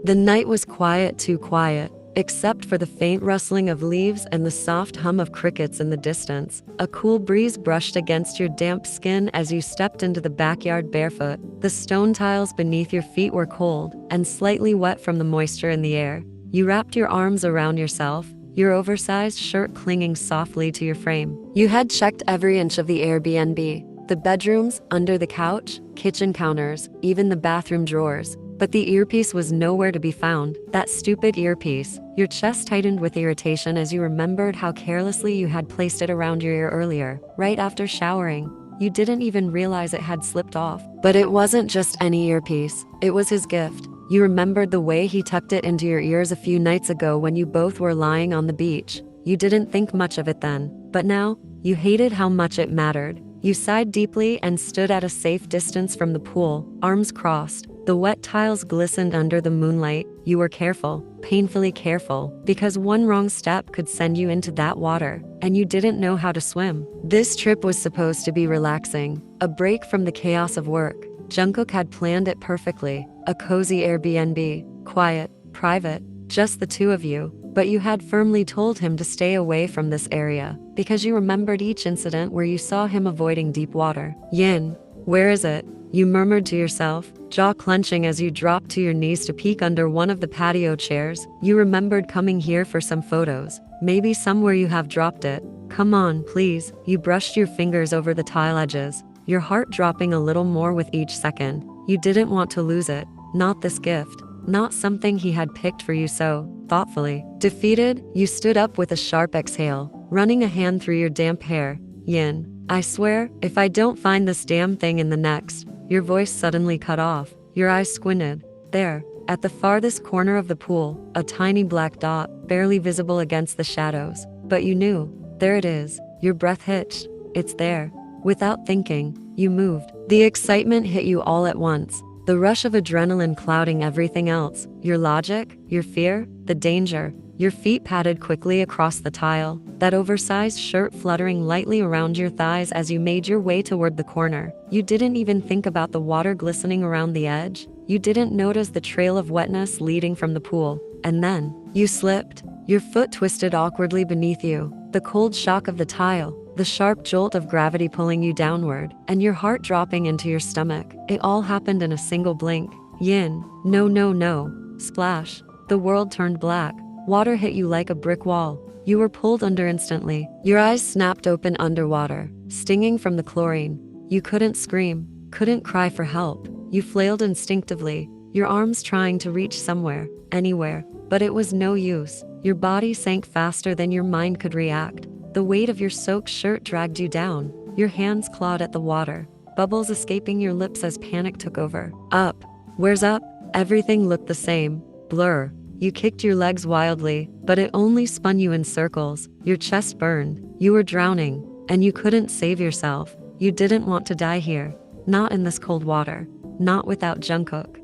The night was quiet, too quiet, except for the faint rustling of leaves and the soft hum of crickets in the distance. A cool breeze brushed against your damp skin as you stepped into the backyard barefoot. The stone tiles beneath your feet were cold and slightly wet from the moisture in the air. You wrapped your arms around yourself, your oversized shirt clinging softly to your frame. You had checked every inch of the Airbnb, the bedrooms, under the couch, kitchen counters, even the bathroom drawers. But the earpiece was nowhere to be found. That stupid earpiece. Your chest tightened with irritation as you remembered how carelessly you had placed it around your ear earlier, right after showering. You didn't even realize it had slipped off. But it wasn't just any earpiece. It was his gift. You remembered the way he tucked it into your ears a few nights ago when you both were lying on the beach. You didn't think much of it then. But now, you hated how much it mattered. You sighed deeply and stood at a safe distance from the pool, arms crossed. The wet tiles glistened under the moonlight. You were careful, painfully careful, because one wrong step could send you into that water, and you didn't know how to swim. This trip was supposed to be relaxing, a break from the chaos of work. Jungkook had planned it perfectly, a cozy Airbnb, quiet, private, just the two of you. But you had firmly told him to stay away from this area, because you remembered each incident where you saw him avoiding deep water. Yin, where is it? You murmured to yourself, jaw clenching as you dropped to your knees to peek under one of the patio chairs. You remembered coming here for some photos. Maybe somewhere you have dropped it. Come on, please. You brushed your fingers over the tile edges, your heart dropping a little more with each second. You didn't want to lose it. Not this gift. Not something he had picked for you so thoughtfully. Defeated, you stood up with a sharp exhale, running a hand through your damp hair. Yin, I swear, if I don't find this damn thing in the next. Your voice suddenly cut off. Your eyes squinted. There, at the farthest corner of the pool, a tiny black dot, barely visible against the shadows. But you knew. There it is. Your breath hitched. It's there. Without thinking, you moved. The excitement hit you all at once. The rush of adrenaline clouding everything else. Your logic, your fear, the danger. Your feet patted quickly across the tile, that oversized shirt fluttering lightly around your thighs as you made your way toward the corner. You didn't even think about the water glistening around the edge. You didn't notice the trail of wetness leading from the pool. And then, you slipped. Your foot twisted awkwardly beneath you. The cold shock of the tile, the sharp jolt of gravity pulling you downward, and your heart dropping into your stomach. It all happened in a single blink. Yin, no, no, no. Splash. The world turned black. Water hit you like a brick wall. You were pulled under instantly. Your eyes snapped open underwater, stinging from the chlorine. You couldn't scream, couldn't cry for help. You flailed instinctively, your arms trying to reach somewhere, anywhere, but it was no use. Your body sank faster than your mind could react. The weight of your soaked shirt dragged you down. Your hands clawed at the water, bubbles escaping your lips as panic took over. Up. Where's up? Everything looked the same. Blur. You kicked your legs wildly, but it only spun you in circles. Your chest burned. You were drowning, and you couldn't save yourself. You didn't want to die here. Not in this cold water. Not without Jungkook.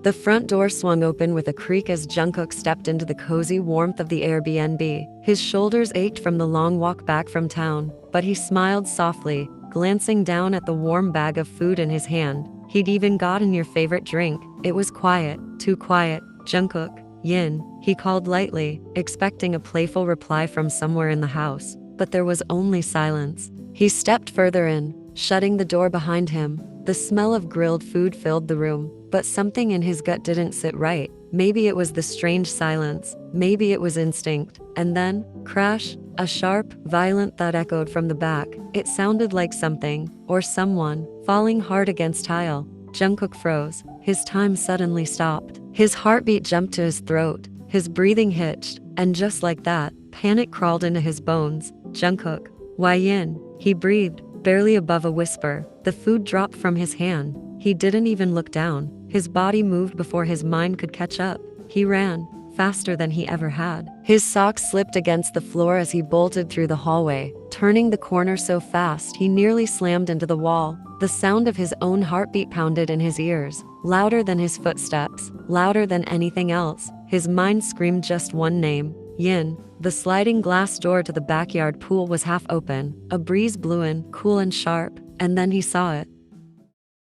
The front door swung open with a creak as Jungkook stepped into the cozy warmth of the Airbnb. His shoulders ached from the long walk back from town, but he smiled softly, glancing down at the warm bag of food in his hand. He'd even gotten your favorite drink. It was quiet, too quiet. Jungkook, Yin, he called lightly, expecting a playful reply from somewhere in the house, but there was only silence. He stepped further in, shutting the door behind him. The smell of grilled food filled the room, but something in his gut didn't sit right. Maybe it was the strange silence, maybe it was instinct. And then, crash, a sharp, violent thud echoed from the back. It sounded like something, or someone, falling hard against tile. Jungkook froze. His time suddenly stopped. His heartbeat jumped to his throat. His breathing hitched. And just like that, panic crawled into his bones. Jungkook. Why Yin? He breathed, barely above a whisper. The food dropped from his hand. He didn't even look down. His body moved before his mind could catch up. He ran, faster than he ever had. His socks slipped against the floor as he bolted through the hallway, turning the corner so fast he nearly slammed into the wall. The sound of his own heartbeat pounded in his ears, louder than his footsteps, louder than anything else. His mind screamed just one name, Yin. The sliding glass door to the backyard pool was half open. A breeze blew in, cool and sharp, and then he saw it.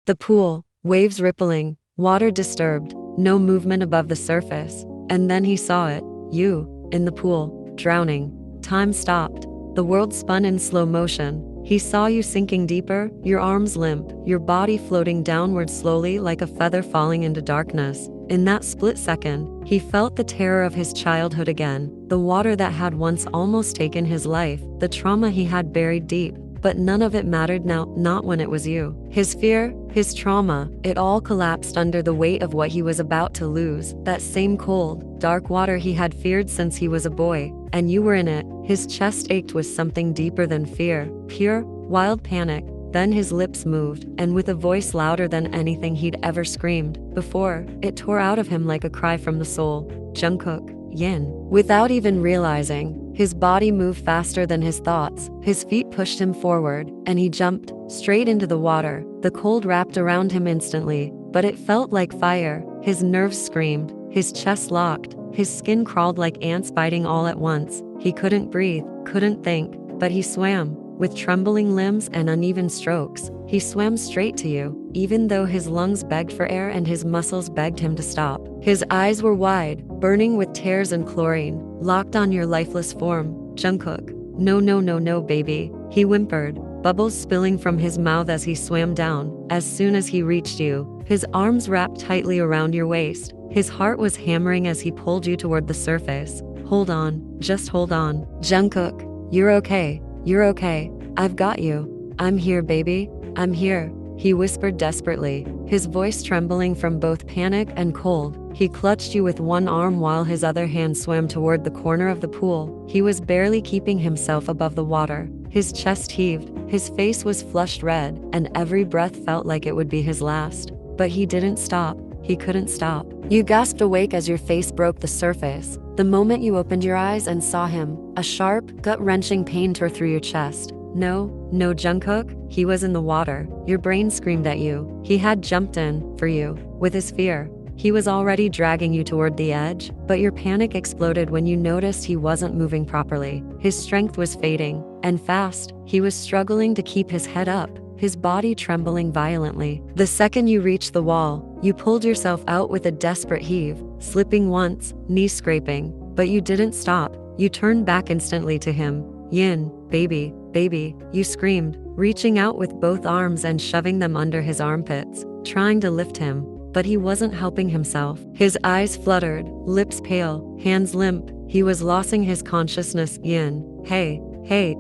The pool, waves rippling, water disturbed, no movement above the surface. And then he saw it, you, in the pool, drowning. Time stopped. The world spun in slow motion. He saw you sinking deeper, your arms limp, your body floating downward slowly like a feather falling into darkness. In that split second, he felt the terror of his childhood again, the water that had once almost taken his life, the trauma he had buried deep. But none of it mattered now, not when it was you. His fear, his trauma, it all collapsed under the weight of what he was about to lose, that same cold, dark water he had feared since he was a boy. And you were in it. His chest ached with something deeper than fear, pure, wild panic. Then his lips moved, and with a voice louder than anything he'd ever screamed before, it tore out of him like a cry from the soul. Jungkook, Yin. Without even realizing, his body moved faster than his thoughts. His feet pushed him forward, and he jumped straight into the water. The cold wrapped around him instantly, but it felt like fire. His nerves screamed, his chest locked, his skin crawled like ants biting all at once. He couldn't breathe, couldn't think, but he swam. With trembling limbs and uneven strokes, he swam straight to you, even though his lungs begged for air and his muscles begged him to stop. His eyes were wide, burning with tears and chlorine, locked on your lifeless form. Jungkook, no, no, no, no, baby, he whimpered, bubbles spilling from his mouth as he swam down. As soon as he reached you, his arms wrapped tightly around your waist. His heart was hammering as he pulled you toward the surface. Hold on, just hold on. Jungkook, you're okay. You're okay. I've got you. I'm here, baby. I'm here. He whispered desperately, his voice trembling from both panic and cold. He clutched you with one arm while his other hand swam toward the corner of the pool. He was barely keeping himself above the water. His chest heaved, his face was flushed red, and every breath felt like it would be his last. But he didn't stop. He couldn't stop. You gasped awake as your face broke the surface. The moment you opened your eyes and saw him, a sharp, gut-wrenching pain tore through your chest. No, no, Jungkook, he was in the water. Your brain screamed at you. He had jumped in, for you, with his fear. He was already dragging you toward the edge, but your panic exploded when you noticed he wasn't moving properly. His strength was fading, and fast. He was struggling to keep his head up, his body trembling violently. The second you reached the wall, you pulled yourself out with a desperate heave, slipping once, knee scraping, but you didn't stop. You turned back instantly to him. Yin, baby, baby, you screamed, reaching out with both arms and shoving them under his armpits, trying to lift him, but he wasn't helping himself. His eyes fluttered, lips pale, hands limp. He was losing his consciousness. Yin, hey,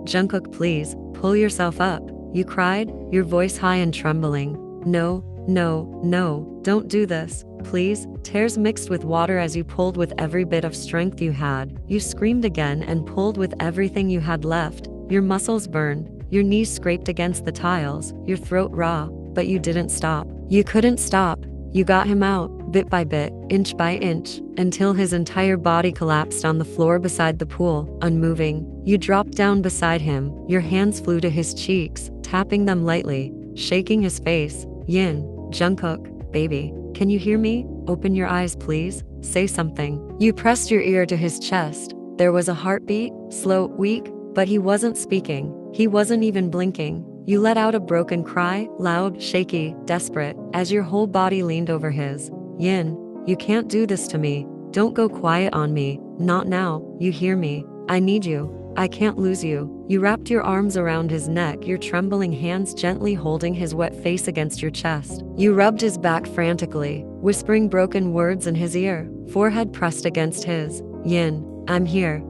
Jungkook, please, pull yourself up. You cried, your voice high and trembling. No, no, no, don't do this, please. Tears mixed with water as you pulled with every bit of strength you had. You screamed again and pulled with everything you had left. Your muscles burned, your knees scraped against the tiles, your throat raw, but you didn't stop. You couldn't stop. You got him out, bit by bit, inch by inch, until his entire body collapsed on the floor beside the pool, unmoving. You dropped down beside him, your hands flew to his cheeks, tapping them lightly, shaking his face. Yin, Jungkook, baby, can you hear me? Open your eyes, please. Say something. You pressed your ear to his chest. There was a heartbeat, slow, weak, but he wasn't speaking. He wasn't even blinking. You let out a broken cry, loud, shaky, desperate, as your whole body leaned over his. Yin, you can't do this to me. Don't go quiet on me. Not now. You hear me? I need you. I can't lose you. You wrapped your arms around his neck, your trembling hands gently holding his wet face against your chest. You rubbed his back frantically, whispering broken words in his ear, forehead pressed against his. Yin, I'm here,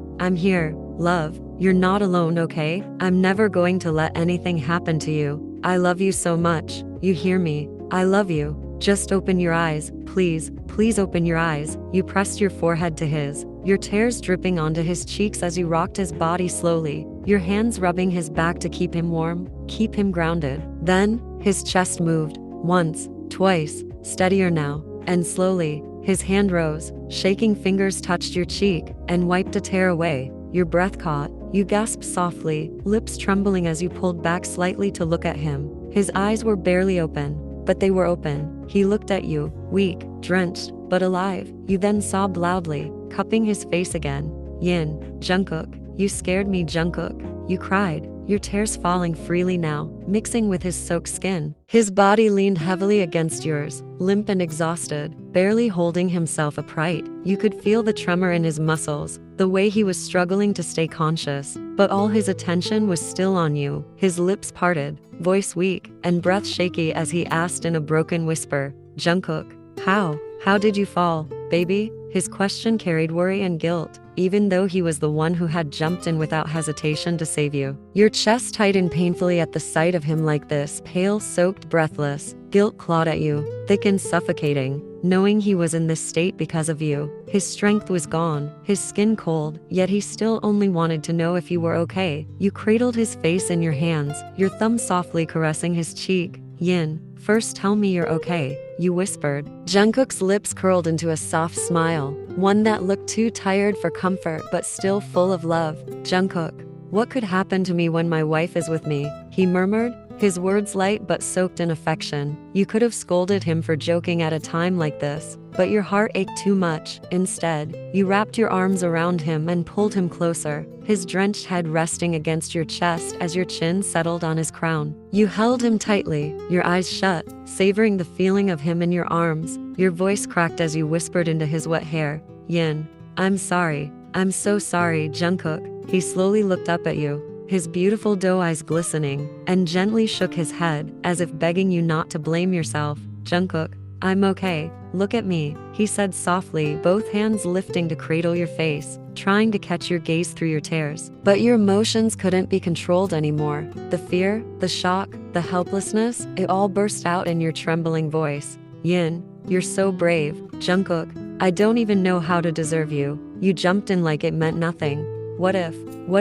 love. You're not alone, okay? I'm never going to let anything happen to you. I love you so much. You hear me? I love you. Just open your eyes, please, please open your eyes. You pressed your forehead to his, your tears dripping onto his cheeks as you rocked his body slowly, your hands rubbing his back to keep him warm, keep him grounded. Then, his chest moved, once, twice, steadier now, and slowly, his hand rose, shaking fingers touched your cheek, and wiped a tear away. Your breath caught, you gasped softly, lips trembling as you pulled back slightly to look at him. His eyes were barely open, but they were open. He looked at you, weak, drenched, but alive. You then sobbed loudly, cupping his face again. Yin, Jungkook, you scared me, Jungkook. You cried, your tears falling freely now, mixing with his soaked skin. His body leaned heavily against yours, limp and exhausted. barely holding himself upright. You could feel the tremor in his muscles, the way he was struggling to stay conscious, but all his attention was still on you. His lips parted, voice weak, and breath shaky as he asked in a broken whisper, "Jungkook, how did you fall, baby?" His question carried worry and guilt, even though he was the one who had jumped in without hesitation to save you. Your chest tightened painfully at the sight of him like this, pale, soaked, breathless. Guilt clawed at you, thick and suffocating, knowing he was in this state because of you. His strength was gone, his skin cold, yet he still only wanted to know if you were okay. You cradled his face in your hands, your thumb softly caressing his cheek. "Yin, first tell me you're okay," you whispered. Jungkook's lips curled into a soft smile, one that looked too tired for comfort but still full of love. "Jungkook, what could happen to me when my wife is with me?" he murmured, his words light but soaked in affection. You could have scolded him for joking at a time like this, but your heart ached too much. Instead, you wrapped your arms around him and pulled him closer, his drenched head resting against your chest as your chin settled on his crown. You held him tightly, your eyes shut, savoring the feeling of him in your arms. Your voice cracked as you whispered into his wet hair, "Yin, I'm sorry. I'm so sorry, Jungkook." He slowly looked up at you, his beautiful doe eyes glistening, and gently shook his head, as if begging you not to blame yourself. "Jungkook, I'm okay. Look at me," he said softly, both hands lifting to cradle your face, trying to catch your gaze through your tears. But your emotions couldn't be controlled anymore. The fear, the shock, the helplessness, it all burst out in your trembling voice. "Yin, you're so brave, Jungkook. I don't even know how to deserve you." You jumped in like it meant nothing. What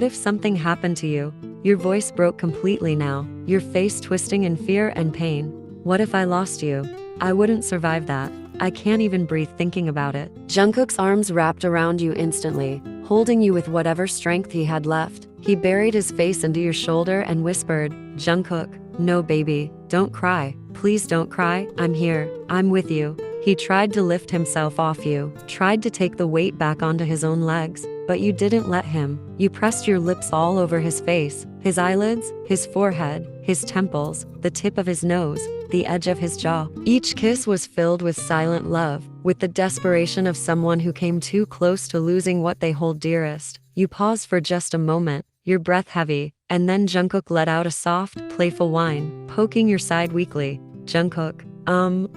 if something happened to you? Your voice broke completely now, your face twisting in fear and pain. "What if I lost you? I wouldn't survive that. I can't even breathe thinking about it." Jungkook's arms wrapped around you instantly, holding you with whatever strength he had left. He buried his face into your shoulder and whispered, "Jungkook, no baby, don't cry. Please don't cry. I'm here. I'm with you." He tried to lift himself off you, tried to take the weight back onto his own legs, but you didn't let him. You pressed your lips all over his face, his eyelids, his forehead, his temples, the tip of his nose, the edge of his jaw. Each kiss was filled with silent love, with the desperation of someone who came too close to losing what they hold dearest. You paused for just a moment, your breath heavy, and then Jungkook let out a soft, playful whine, poking your side weakly. "Jungkook,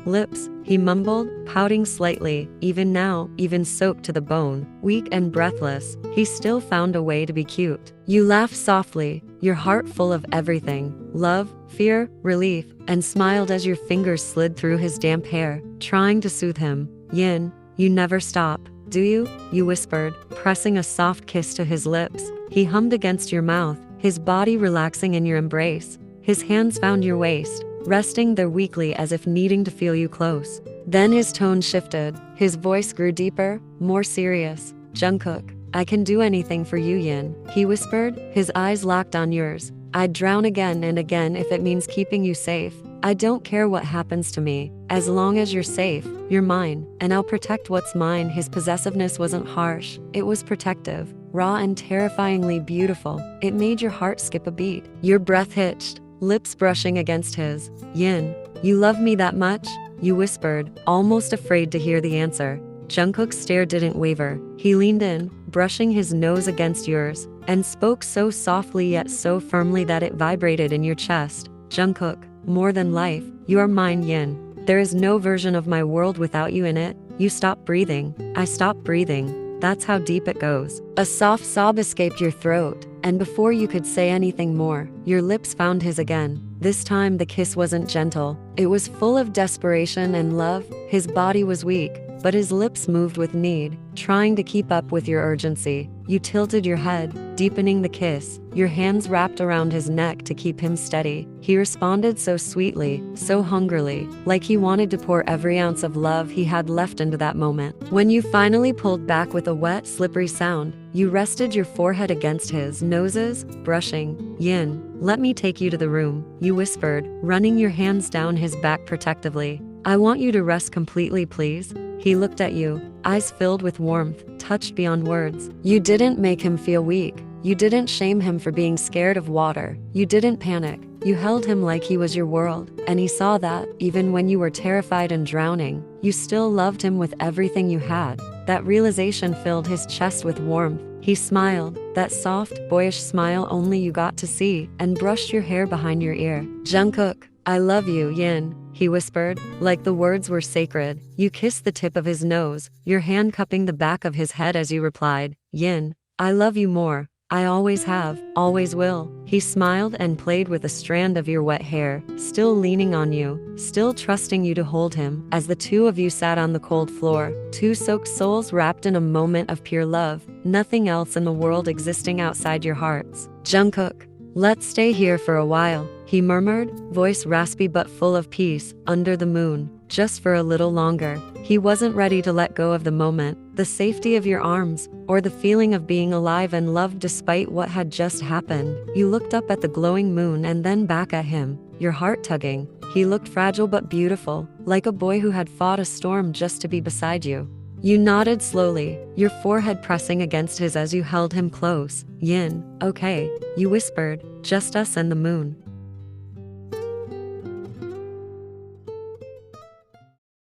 lips," he mumbled, pouting slightly. Even now, even soaked to the bone, weak and breathless, he still found a way to be cute. You laughed softly, your heart full of everything, love, fear, relief, and smiled as your fingers slid through his damp hair, trying to soothe him. "Yin, you never stop, do you?" you whispered, pressing a soft kiss to his lips. He hummed against your mouth, his body relaxing in your embrace. His hands found your waist, resting there weakly as if needing to feel you close. Then his tone shifted, his voice grew deeper, more serious. "Jungkook, I can do anything for you, Yin," he whispered, his eyes locked on yours. "I'd drown again and again if it means keeping you safe. I don't care what happens to me. As long as you're safe, you're mine, and I'll protect what's mine." His possessiveness wasn't harsh, it was protective, raw and terrifyingly beautiful. It made your heart skip a beat. Your breath hitched, lips brushing against his. "Yin, you love me that much?" you whispered, almost afraid to hear the answer. Jungkook's stare didn't waver. He leaned in, brushing his nose against yours, and spoke so softly yet so firmly that it vibrated in your chest. "Jungkook, more than life, you are mine, Yin. There is no version of my world without you in it." You stopped breathing. I stopped breathing. That's how deep it goes. A soft sob escaped your throat, and before you could say anything more, your lips found his again. This time the kiss wasn't gentle. It was full of desperation and love. His body was weak, but his lips moved with need, trying to keep up with your urgency. You tilted your head, deepening the kiss, your hands wrapped around his neck to keep him steady. He responded so sweetly, so hungrily, like he wanted to pour every ounce of love he had left into that moment. When you finally pulled back with a wet, slippery sound, you rested your forehead against his noses, brushing. "Yin, let me take you to the room," you whispered, running your hands down his back protectively. "I want you to rest completely, please." He looked at you, eyes filled with warmth, touched beyond words. You didn't make him feel weak. You didn't shame him for being scared of water. You didn't panic. You held him like he was your world, and he saw that, even when you were terrified and drowning, you still loved him with everything you had. That realization filled his chest with warmth. He smiled, that soft, boyish smile only you got to see, and brushed your hair behind your ear. "Jungkook, I love you, Yin," he whispered, like the words were sacred. You kissed the tip of his nose, your hand cupping the back of his head as you replied, "Yin, I love you more. I always have, always will." He smiled and played with a strand of your wet hair, still leaning on you, still trusting you to hold him, as the two of you sat on the cold floor, two soaked souls wrapped in a moment of pure love, nothing else in the world existing outside your hearts. "Jungkook, let's stay here for a while," he murmured, voice raspy but full of peace, "under the moon, just for a little longer." He wasn't ready to let go of the moment, the safety of your arms, or the feeling of being alive and loved despite what had just happened. You looked up at the glowing moon and then back at him, your heart tugging. He looked fragile but beautiful, like a boy who had fought a storm just to be beside you. You nodded slowly, your forehead pressing against his as you held him close. "Yin, okay," you whispered, "just us and the moon."